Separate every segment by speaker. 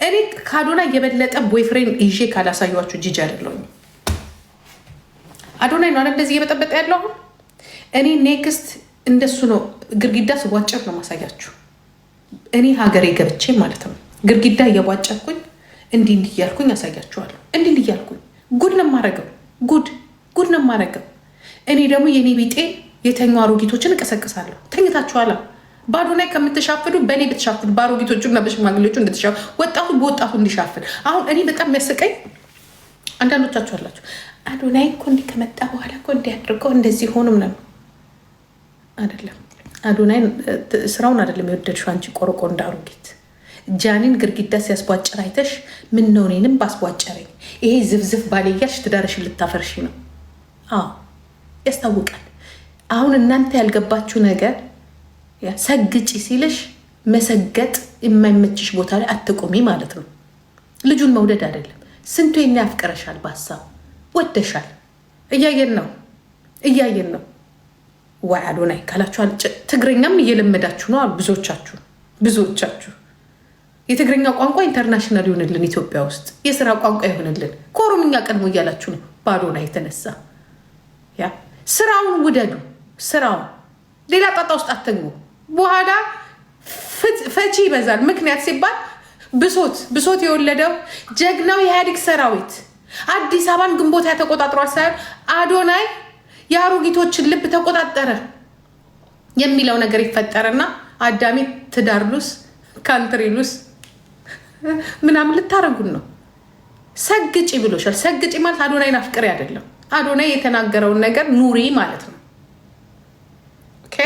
Speaker 1: እኔ ከአዶናይ የበለጠ ቦይፍሬንድ ይዤ ካላሳያችሁ ጂጂ አይደለሁም። አዶናይ ነው እንደዚህ እየበጠበጠ ያለው። እኔ ኔክስት እንደሱ ነው ግርግዳ ስቧጨር ነው ማሳያችሁ። እኔ ሀገሬ ገብቼ ማለት ነው ግርግዳ እየቧጨርኩኝ እንዲህ እያልኩኝ ያሳያችኋለሁ። እንዲህ እያልኩኝ ጉድ ነው የማረገው። ጉድ ነው የማረገው። እኔ ደግሞ የኔ ቢጤ የተኙ አሮጊቶችን እቀሰቅሳለሁ። ተኝታችኋላ። በአዶናይ ከምትሻፍዱ በእኔ ብትሻፍዱ፣ በአሮጊቶቹ እና በሽማግሌዎቹ እንድትሻፍ፣ ወጣቱ በወጣቱ እንዲሻፍድ። አሁን እኔ በጣም የሚያስቀኝ አንዳንዶቻችሁ አላችሁ አዶናይ እኮ እንዲህ ከመጣ በኋላ እኮ እንዲህ አድርገው እንደዚህ ሆኑም ነው። አይደለም አዶናይ ስራውን አይደለም የወደድሽው አንቺ ቆርቆ እንዳሮጊት። ጃኒን ግርግዳ ሲያስቧጭር አይተሽ ምን ነው እኔንም ባስቧጨረኝ ይሄ ዝፍዝፍ ባልያሽ ትዳርሽን ልታፈርሺ ነው። አዎ ያስታውቃል። አሁን እናንተ ያልገባችሁ ነገር ሰግጪ ሲልሽ መሰገጥ የማይመችሽ ቦታ ላይ አትቆሚ ማለት ነው። ልጁን መውደድ አይደለም። ስንቱ የኔ ያፍቅረሻል፣ በሀሳብ ወደሻል። እያየን ነው። ዋይ አዶናይ ካላችኋል። ትግረኛም እየለመዳችሁ ነው ብዙዎቻችሁ። የትግረኛ ቋንቋ ኢንተርናሽናል ይሆንልን፣ ኢትዮጵያ ውስጥ የስራ ቋንቋ ይሆንልን። ከኦሮምኛ ቀድሞ እያላችሁ ነው በአዶናይ የተነሳ። ያ ስራውን ውደዱ፣ ስራውን ሌላ ጣጣ ውስጥ አትግቡ። በኋላ ፈቺ ይበዛል። ምክንያት ሲባል ብሶት የወለደው ጀግናው የኢህአዴግ ሰራዊት አዲስ አበባን ግንቦት ተቆጣጥሯል ሳይሆን አዶናይ የአሮጊቶችን ልብ ተቆጣጠረ የሚለው ነገር ይፈጠርና አዳሚ ትዳር ሉስ ካንትሪ ሉስ ምናምን ልታረጉን ነው። ሰግጪ ብሎሻል። ሰግጪ ማለት አዶናይን አፍቅሪ አይደለም። አዶናይ የተናገረውን ነገር ኑሪ ማለት ነው። ኦኬ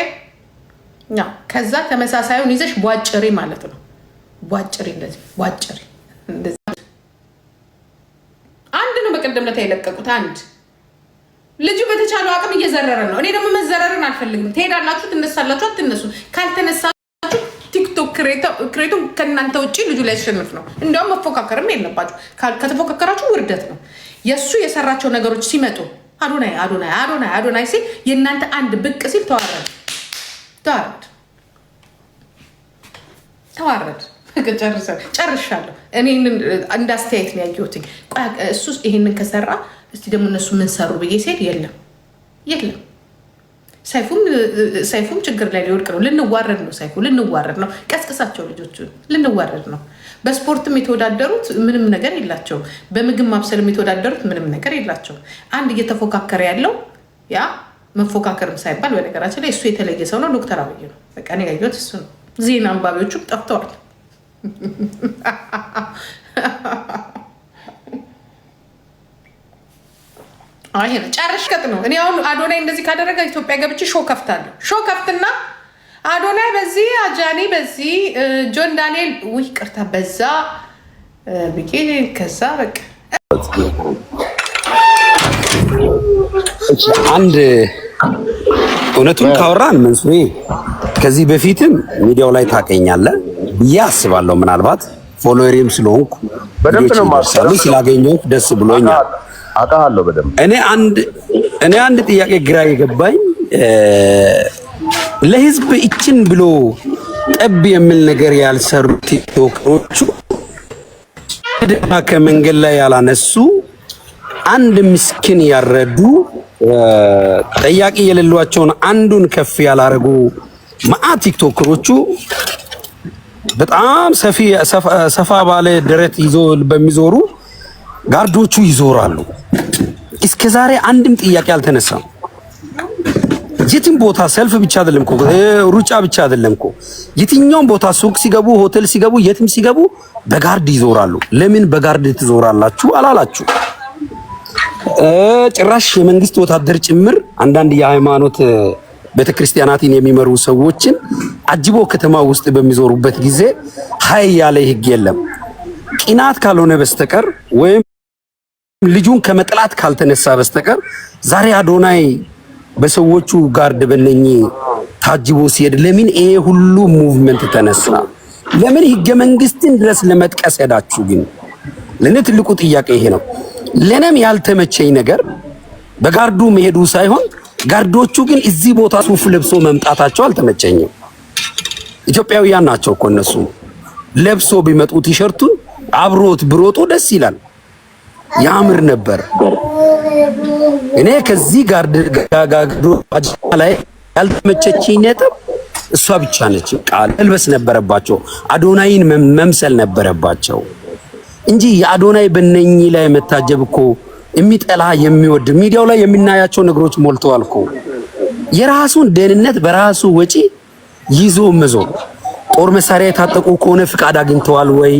Speaker 1: ያ ከዛ ተመሳሳዩን ይዘሽ ቧጭሪ ማለት ነው። ቧጭሪ እንደዚህ አንድ ነው። በቀደም ዕለት የለቀቁት አንድ ልጁ በተቻለው አቅም እየዘረረ ነው። እኔ ደግሞ መዘረርን አልፈልግም። ትሄዳላችሁ፣ ትነሳላችሁ። አትነሱ። ካልተነሳችሁ ቲክቶክ ክሬቱን ከእናንተ ውጭ ልጁ ላይ ያሸንፍ ነው። እንዲያውም መፎካከርም የለባችሁ። ከተፎካከራችሁ ውርደት ነው። የእሱ የሰራቸው ነገሮች ሲመጡ አዶናይ ሲል የእናንተ አንድ ብቅ ሲል ተዋረድ። ጨርሻለሁ። እኔ እንዳስተያየት ነው ያየሁት። እሱ ይሄንን ከሰራ እስቲ ደግሞ እነሱ ምን ሰሩ ብዬ ሲሄድ የለም። ሰይፉም ችግር ላይ ሊወድቅ ነው። ልንዋረድ ነው። ሰይፉ ልንዋረድ ነው። ቀስቅሳቸው ልጆቹን ልንዋረድ ነው። በስፖርትም የተወዳደሩት ምንም ነገር የላቸውም። በምግብ ማብሰልም የተወዳደሩት ምንም ነገር የላቸውም። አንድ እየተፎካከረ ያለው ያ መፎካከርም ሳይባል በነገራችን ላይ እሱ የተለየ ሰው ነው። ዶክተር አብይ ነው። በቃ እኔ ያየሁት እሱ ነው። ዜና አንባቢዎቹም ጠፍተዋል። አይ ጨርሽ ቀጥ ነው። እኔ አሁን አዶናይ እንደዚህ ካደረገ ኢትዮጵያ ገብቼ ሾው ከፍታለሁ። ሾው ከፍትና አዶናይ በዚህ አጃኒ በዚህ ጆን ዳንኤል ውይ ቅርታ በዛ ብዬ ከዛ በቃ
Speaker 2: አንድ እውነቱን ካወራን መንሱሬ ከዚህ በፊትም ሚዲያው ላይ ታቀኛለህ ብዬ አስባለሁ። ምናልባት ፎሎወሪም ስለሆንኩ
Speaker 3: በደንብ ነው ማሳለፍ
Speaker 2: ስላገኘሁ ደስ ብሎኛል።
Speaker 3: አውቃለሁ በደንብ።
Speaker 2: እኔ አንድ ጥያቄ ግራ የገባኝ ለህዝብ እችን ብሎ ጠብ የሚል ነገር ያልሰሩ ቲክቶከሮቹ ከመንገድ ላይ ያላነሱ አንድ ምስኪን ያረዱ ጠያቂ የሌሏቸውን አንዱን ከፍ ያላረጉ ማአት ቲክቶከሮቹ በጣም ሰፋ ባለ ደረት ይዞ በሚዞሩ ጋርዶቹ ይዞራሉ። እስከ ዛሬ አንድም ጥያቄ አልተነሳም። የትም ቦታ ሰልፍ ብቻ አይደለም እኮ ሩጫ ብቻ አይደለም እኮ የትኛውም ቦታ ሱቅ ሲገቡ ሆቴል ሲገቡ የትም ሲገቡ በጋርድ ይዞራሉ። ለምን በጋርድ ትዞራላችሁ አላላችሁ? ጭራሽ የመንግስት ወታደር ጭምር አንዳንድ የሃይማኖት ቤተክርስቲያናትን የሚመሩ ሰዎችን አጅቦ ከተማ ውስጥ በሚዞሩበት ጊዜ ሀይ ያለ ህግ የለም። ቅናት ካልሆነ በስተቀር ወይም ልጁን ከመጥላት ካልተነሳ በስተቀር ዛሬ አዶናይ በሰዎቹ ጋርድ በነኚህ ታጅቦ ሲሄድ ለምን ይሄ ሁሉ ሙቭመንት ተነሳ? ለምን ህገ መንግስትን ድረስ ለመጥቀስ ሄዳችሁ? ግን ለኔ ትልቁ ጥያቄ ይሄ ነው። ለኔም ያልተመቸኝ ነገር በጋርዱ መሄዱ ሳይሆን ጋርዶቹ ግን እዚህ ቦታ ሱፍ ለብሶ መምጣታቸው አልተመቸኝም። ኢትዮጵያውያን ናቸው እኮ እነሱ ለብሶ ቢመጡ ቲሸርቱን አብሮት ብሮጦ ደስ ይላል፣ ያምር ነበር። እኔ ከዚህ ጋር ደጋጋግዶ ላይ ያልተመቸችኝ ነጥብ እሷ ብቻ ነች። ቃል መልበስ ነበረባቸው፣ አዶናይን መምሰል ነበረባቸው እንጂ የአዶናይ በነኝ ላይ መታጀብ እኮ የሚጠላ የሚወድ ሚዲያው ላይ የሚናያቸው ነገሮች ሞልተዋል እኮ። የራሱን ደህንነት በራሱ ወጪ ይዞ መዞር። ጦር መሳሪያ የታጠቁ ከሆነ ፍቃድ አግኝተዋል ወይ?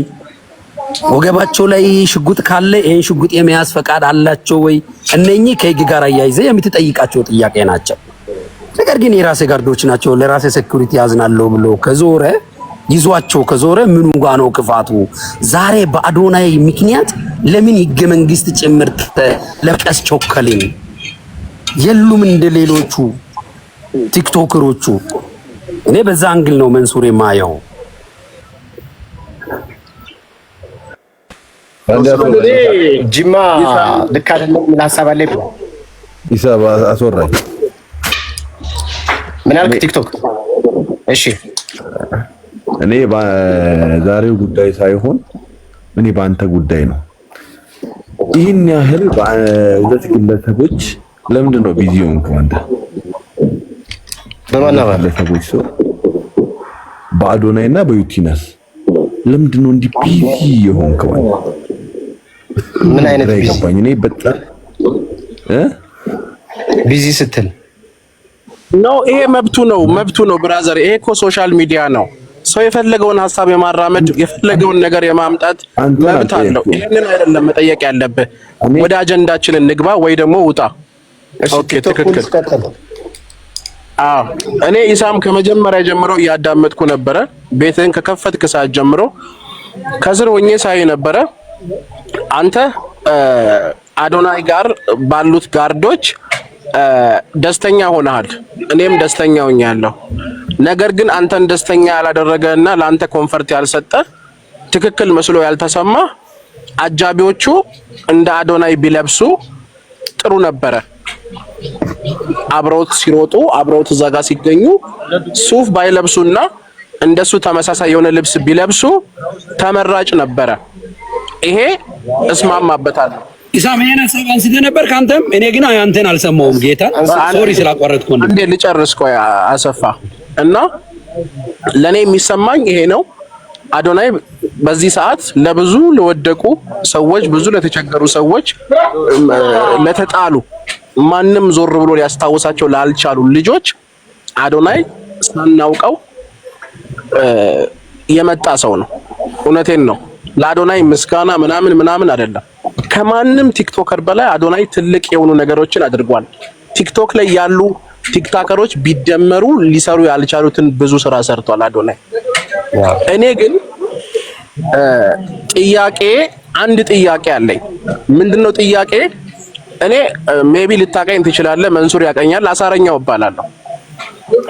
Speaker 2: ወገባቸው ላይ ሽጉጥ ካለ ይሄን ሽጉጥ የመያዝ ፈቃድ አላቸው ወይ? እነኚህ ከህግ ጋር አያይዘ የምትጠይቃቸው ጥያቄ ናቸው። ነገር ግን የራሴ ጋርዶች ናቸው ለራሴ ሴኩሪቲ ያዝናለሁ ብሎ ከዞረ ይዟቸው ከዞረ ምኑ ጋር ነው ክፋቱ? ዛሬ በአዶናይ ምክንያት ለምን ህገ መንግስት ጭምር ለቀስ ቾከልን? የሉም እንደ ሌሎቹ ቲክቶከሮቹ። እኔ በዛ አንግል ነው መንሱር የማየው።
Speaker 4: ጅማ ልክ አይደለም ምን ሐሳብ አለ ይባል
Speaker 3: ኢሳብ አስወራኝ።
Speaker 4: ምን አልክ ቲክቶክ? እሺ
Speaker 3: እኔ በዛሬው ጉዳይ ሳይሆን እኔ በአንተ ጉዳይ ነው። ይህን ያህል ሁለት ግለሰቦች ለምንድን ነው ቢዚ ሆንከው አንተ?
Speaker 4: በማናባ
Speaker 3: ግለሰቦች ሰው በአዶናይና በዩቲናስ ለምንድን ነው እንዲህ ቢዚ የሆንከው?
Speaker 4: ምን አይነት ቢዚ
Speaker 3: ገባኝ። እኔ በጣም
Speaker 4: ቢዚ ስትል
Speaker 5: ነው። ይሄ መብቱ ነው ብራዘር። ይሄ እኮ ሶሻል ሚዲያ ነው። ሰው የፈለገውን ሀሳብ የማራመድ የፈለገውን ነገር የማምጣት መብት አለው። ይሄንን አይደለም መጠየቅ ያለብህ። ወደ አጀንዳችን እንግባ ወይ ደግሞ ውጣ። ኦኬ ትክክል። እኔ ኢሳም ከመጀመሪያ ጀምሮ እያዳመጥኩ ነበረ። ቤትህን ከከፈትክ ሰዓት ጀምሮ ከስር ሆኜ ሳይ ነበረ። አንተ አዶናይ ጋር ባሉት ጋርዶች ደስተኛ ሆነሃል፣ እኔም ደስተኛ ሆኛለሁ። ነገር ግን አንተን ደስተኛ ያላደረገና ለአንተ ኮንፈርት ያልሰጠ ትክክል መስሎ ያልተሰማ አጃቢዎቹ እንደ አዶናይ ቢለብሱ ጥሩ ነበረ። አብረውት ሲሮጡ አብረውት እዛ ጋር ሲገኙ ሱፍ ባይለብሱና እንደሱ ተመሳሳይ የሆነ ልብስ ቢለብሱ ተመራጭ ነበረ። ይሄ እስማማበታለሁ።
Speaker 2: ኢሳም ይሄን ሐሳብ አንስተህ ነበር ካንተም። እኔ ግን አንተን አልሰማውም። ጌታ ሶሪ ስላቋረጥኩ ነው።
Speaker 5: እንዴ ልጨርስ። ቆይ አሰፋ እና ለኔ የሚሰማኝ ይሄ ነው። አዶናይ በዚህ ሰዓት ለብዙ ለወደቁ ሰዎች፣ ብዙ ለተቸገሩ ሰዎች፣ ለተጣሉ ማንም ዞር ብሎ ሊያስታውሳቸው ላልቻሉ ልጆች አዶናይ ሳናውቀው የመጣ ሰው ነው። እውነቴን ነው። ለአዶናይ ምስጋና ምናምን አይደለም። ከማንም ቲክቶከር በላይ አዶናይ ትልቅ የሆኑ ነገሮችን አድርጓል። ቲክቶክ ላይ ያሉ ቲክቶከሮች ቢደመሩ ሊሰሩ ያልቻሉትን ብዙ ስራ ሰርቷል አዶናይ። እኔ ግን አንድ ጥያቄ አለኝ። ምንድነው ጥያቄ? እኔ ሜቢ ልታቀኝ ትችላለህ፣ መንሱር ያቀኛል። አሳረኛው እባላለሁ።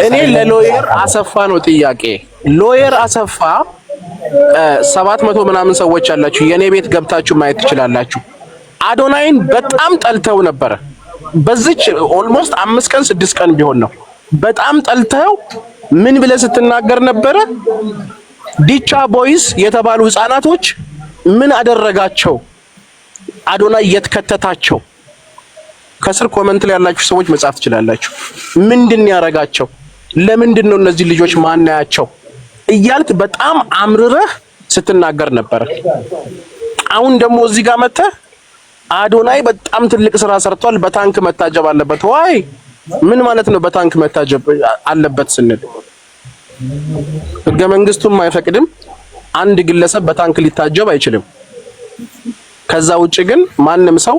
Speaker 5: እኔ ለሎየር አሰፋ ነው ጥያቄ። ሎየር አሰፋ 700 ምናምን ሰዎች ያላችሁ የኔ ቤት ገብታችሁ ማየት ትችላላችሁ። አዶናይን በጣም ጠልተው ነበር። በዚች ኦልሞስት 5 ቀን 6 ቀን ቢሆን ነው በጣም ጠልተው ምን ብለህ ስትናገር ነበረ? ዲቻ ቦይስ የተባሉ ህፃናቶች ምን አደረጋቸው? አዶናይ የትከተታቸው? ከስር ኮሜንት ላይ ያላችሁ ሰዎች መጻፍ ትችላላችሁ። ምንድን ያረጋቸው? ለምንድን ነው እነዚህ ልጆች ማናያቸው እያልክ በጣም አምርረህ ስትናገር ነበር። አሁን ደግሞ እዚህ ጋር መተህ አዶናይ በጣም ትልቅ ስራ ሰርቷል፣ በታንክ መታጀብ አለበት። ዋይ ምን ማለት ነው? በታንክ መታጀብ አለበት ስንል ህገ መንግስቱም አይፈቅድም። አንድ ግለሰብ በታንክ ሊታጀብ አይችልም። ከዛ ውጪ ግን ማንም ሰው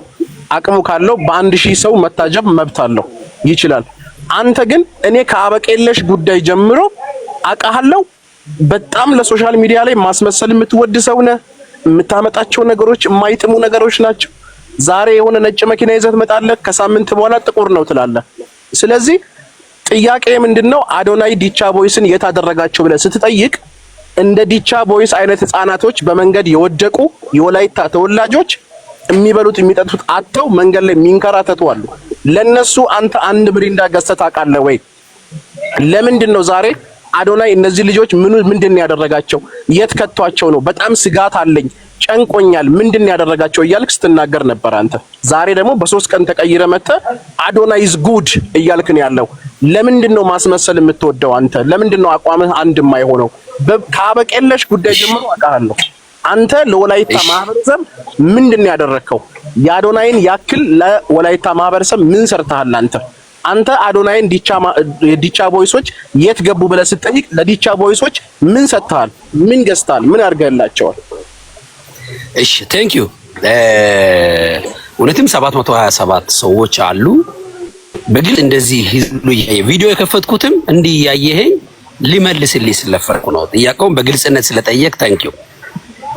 Speaker 5: አቅሙ ካለው በ1000 ሰው መታጀብ መብት አለው፣ ይችላል። አንተ ግን እኔ ከአበቄለሽ ጉዳይ ጀምሮ አውቃለሁ። በጣም ለሶሻል ሚዲያ ላይ ማስመሰል የምትወድ ሰው ነህ። የምታመጣቸው ነገሮች የማይጥሙ ነገሮች ናቸው። ዛሬ የሆነ ነጭ መኪና ይዘህ ትመጣለህ፣ ከሳምንት በኋላ ጥቁር ነው ትላለህ። ስለዚህ ጥያቄ ምንድነው? አዶናይ ዲቻ ቦይስን የት አደረጋቸው ብለህ ስትጠይቅ እንደ ዲቻ ቦይስ አይነት ህፃናቶች በመንገድ የወደቁ የወላይታ ተወላጆች የሚበሉት የሚጠጡት አጥተው መንገድ ላይ የሚንከራተቱ አሉ። ለነሱ አንተ አንድ ብሪንዳ ገዝተህ ታውቃለህ ወይ? ለምንድን ነው ዛሬ አዶናይ እነዚህ ልጆች ምንድን ነው ያደረጋቸው? የት ከቷቸው ነው? በጣም ስጋት አለኝ። ጨንቆኛል ምንድን ያደረጋቸው እያልክ ስትናገር ነበር አንተ። ዛሬ ደግሞ በ3 ቀን ተቀይረ መጥተህ አዶናይ ኢዝ ጉድ እያልክ ነው ያለው። ለምንድን ነው ማስመሰል የምትወደው አንተ? ለምንድን ነው አቋምህ አንድ የማይሆነው? ከአበቄለሽ ጉዳይ ጀምሮ አውቃለሁ። አንተ ለወላይታ ማህበረሰብ ምንድን ያደረከው? የአዶናይን ያክል ለወላይታ ማህበረሰብ ምን ሰርተሃል አንተ? አንተ አዶናይን ዲቻ ቮይሶች የት ገቡ ብለህ ስትጠይቅ ለዲቻ ቮይሶች ምን ሰጥተሃል? ምን ገዝተሃል? ምን አድርገህላቸዋል?
Speaker 2: እሺ ቴንክ ዩ። እውነትም 727 ሰዎች አሉ። በግል እንደዚህ ቪዲዮ የከፈትኩትም እንዲህ ያየኸኝ ሊመልስልኝ ስለፈርኩ ነው። ጥያቄውን በግልጽነት ስለጠየቅ ቴንክ ዩ።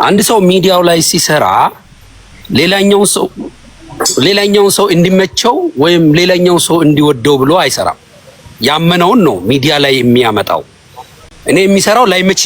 Speaker 2: አንድ ሰው ሚዲያው ላይ ሲሰራ ሌላኛው ሰው እንዲመቸው ወይም ሌላኛው ሰው እንዲወደው ብሎ አይሰራም። ያመነውን ነው ሚዲያ ላይ የሚያመጣው። እኔ የሚሰራው ላይመች